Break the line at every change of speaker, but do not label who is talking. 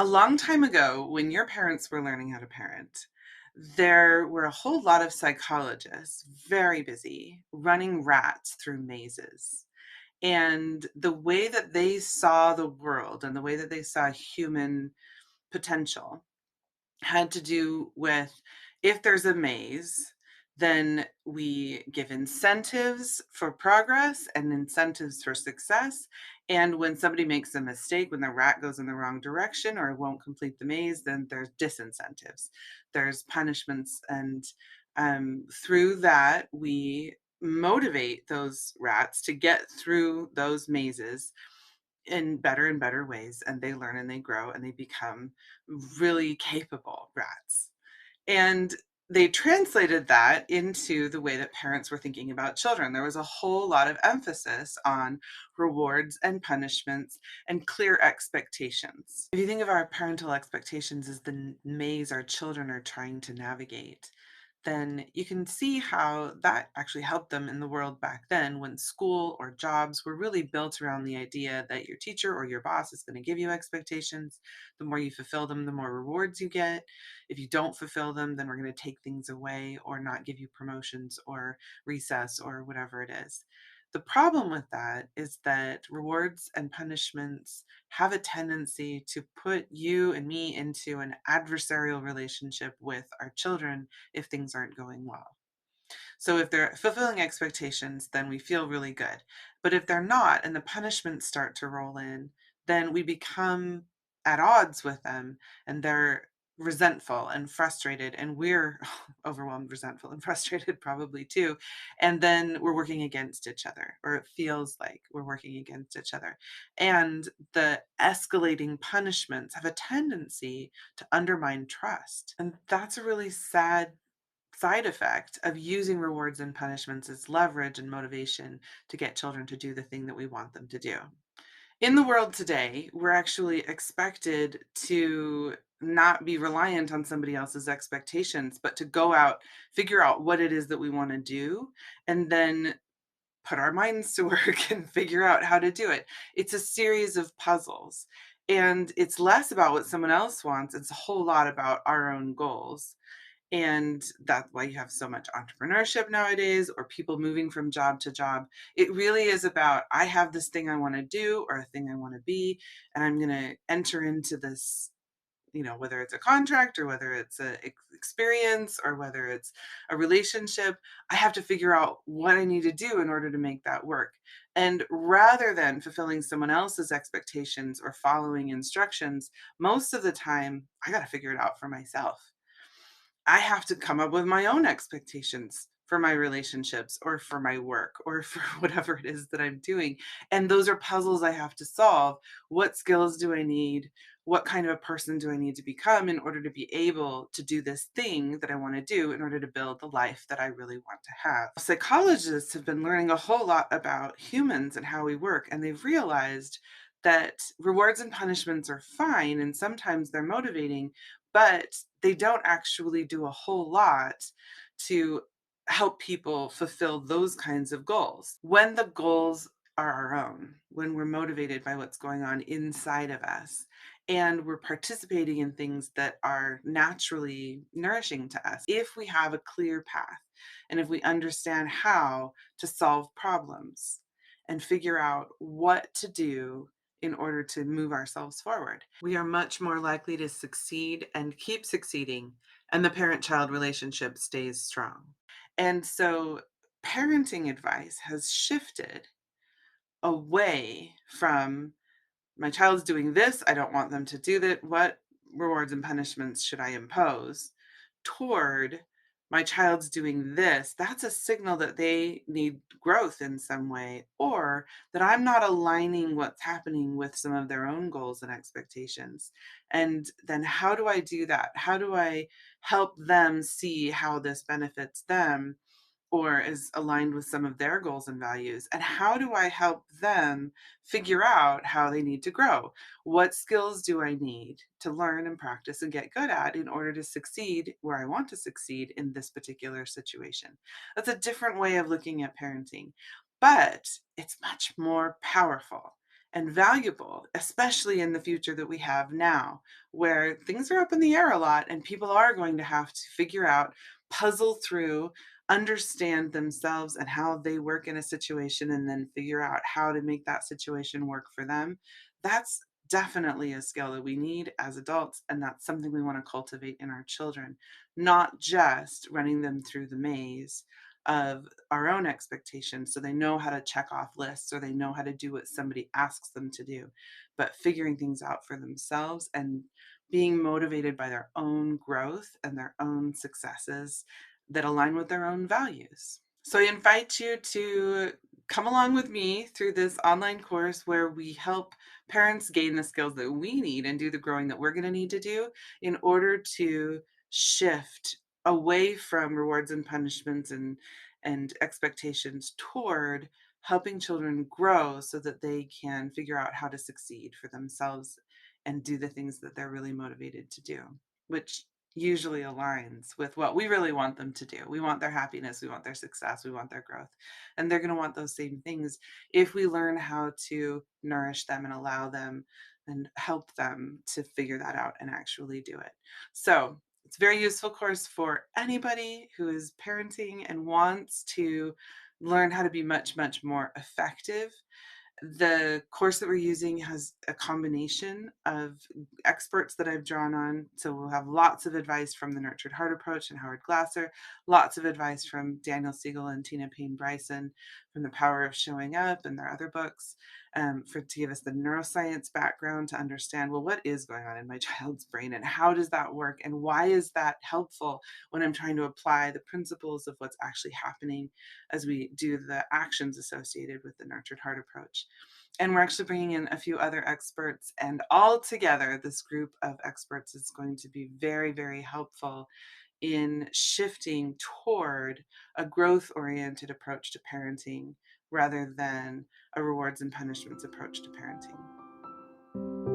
long time ago, when your parents were learning how to parent, there were a whole lot of psychologists very busy running rats through mazes. And the way that they saw the world and the way that they saw human potential had to do with if there's a maze, then we give incentives for progress and incentives for success. And when somebody makes a mistake, when the rat goes in the wrong direction or won't complete the maze, then there's disincentives, there's punishments. And through that, we motivate those rats to get through those mazes in better and better ways, and they learn and they grow and they become really capable rats. And they translated that into the way that parents were thinking about children. There was a whole lot of emphasis on rewards and punishments and clear expectations. If you think of our parental expectations as the maze our children are trying to navigate, then you can see how that actually helped them in the world back then when school or jobs were really built around the idea that your teacher or your boss is going to give you expectations. The more you fulfill them, the more rewards you get. If you don't fulfill them, then we're going to take things away or not give you promotions or recess or whatever it is. The problem with that is that rewards and punishments have a tendency to put you and me into an adversarial relationship with our children if things aren't going well. So if they're fulfilling expectations, then we feel really good. But if they're not and the punishments start to roll in, then we become at odds with them and they're resentful and frustrated and we're overwhelmed, resentful and frustrated probably too. And then we're working against each other, or it feels like we're working against each other. And the escalating punishments have a tendency to undermine trust. And that's a really sad side effect of using rewards and punishments as leverage and motivation to get children to do the thing that we want them to do. In the world today, we're actually expected to not be reliant on somebody else's expectations, but to go out, figure out what it is that we want to do, and then put our minds to work and figure out how to do it. It's a series of puzzles. And it's less about what someone else wants, it's a whole lot about our own goals. And that's why you have so much entrepreneurship nowadays or people moving from job to job. It really is about, I have this thing I want to do or a thing I want to be, and I'm going to enter into this, whether it's a contract or whether it's a experience or whether it's a relationship. I have to figure out what I need to do in order to make that work. And rather than fulfilling someone else's expectations or following instructions, most of the time, I got to figure it out for myself. I have to come up with my own expectations for my relationships or for my work or for whatever it is that I'm doing. And those are puzzles I have to solve. What skills do I need? What kind of a person do I need to become in order to be able to do this thing that I want to do in order to build the life that I really want to have? Psychologists have been learning a whole lot about humans and how we work, and they've realized that rewards and punishments are fine and sometimes they're motivating, but they don't actually do a whole lot to help people fulfill those kinds of goals. When the goals are our own, when we're motivated by what's going on inside of us, and we're participating in things that are naturally nourishing to us, if we have a clear path and if we understand how to solve problems and figure out what to do in order to move ourselves forward, we are much more likely to succeed and keep succeeding, and the parent child relationship stays strong. And so, parenting advice has shifted away from my child's doing this, I don't want them to do that. What rewards and punishments should I impose? Toward my child's doing this, that's a signal that they need growth in some way, or that I'm not aligning what's happening with some of their own goals and expectations. And then how do I do that? How do I help them see how this benefits them? Or is aligned with some of their goals and values? And how do I help them figure out how they need to grow? What skills do I need to learn and practice and get good at in order to succeed where I want to succeed in this particular situation? That's a different way of looking at parenting, but it's much more powerful. and valuable, especially in the future that we have now, where things are up in the air a lot and people are going to have to figure out, puzzle through, understand themselves and how they work in a situation, and then figure out how to make that situation work for them. That's definitely a skill that we need as adults, and that's something we want to cultivate in our children, not just running them through the maze of our own expectations so they know how to check off lists or they know how to do what somebody asks them to do, but figuring things out for themselves and being motivated by their own growth and their own successes that align with their own values. So I invite you to come along with me through this online course where we help parents gain the skills that we need and do the growing that we're going to need to do in order to shift away from rewards and punishments and expectations toward helping children grow so that they can figure out how to succeed for themselves and do the things that they're really motivated to do, which usually aligns with what we really want them to do. We want their happiness, we want their success, we want their growth. And they're going to want those same things if we learn how to nourish them and allow them and help them to figure that out and actually do it. So, it's a very useful course for anybody who is parenting and wants to learn how to be much, much more effective. The course that we're using has a combination of experts that I've drawn on. So we'll have lots of advice from the Nurtured Heart Approach and Howard Glasser, lots of advice from Daniel Siegel and Tina Payne Bryson from The Power of Showing Up and their other books, to give us the neuroscience background to understand, well, what is going on in my child's brain and how does that work and why is that helpful when I'm trying to apply the principles of what's actually happening as we do the actions associated with the Nurtured Heart Approach. And we're actually bringing in a few other experts, and all together, this group of experts is going to be very, very helpful in shifting toward a growth oriented approach to parenting rather than a rewards and punishments approach to parenting.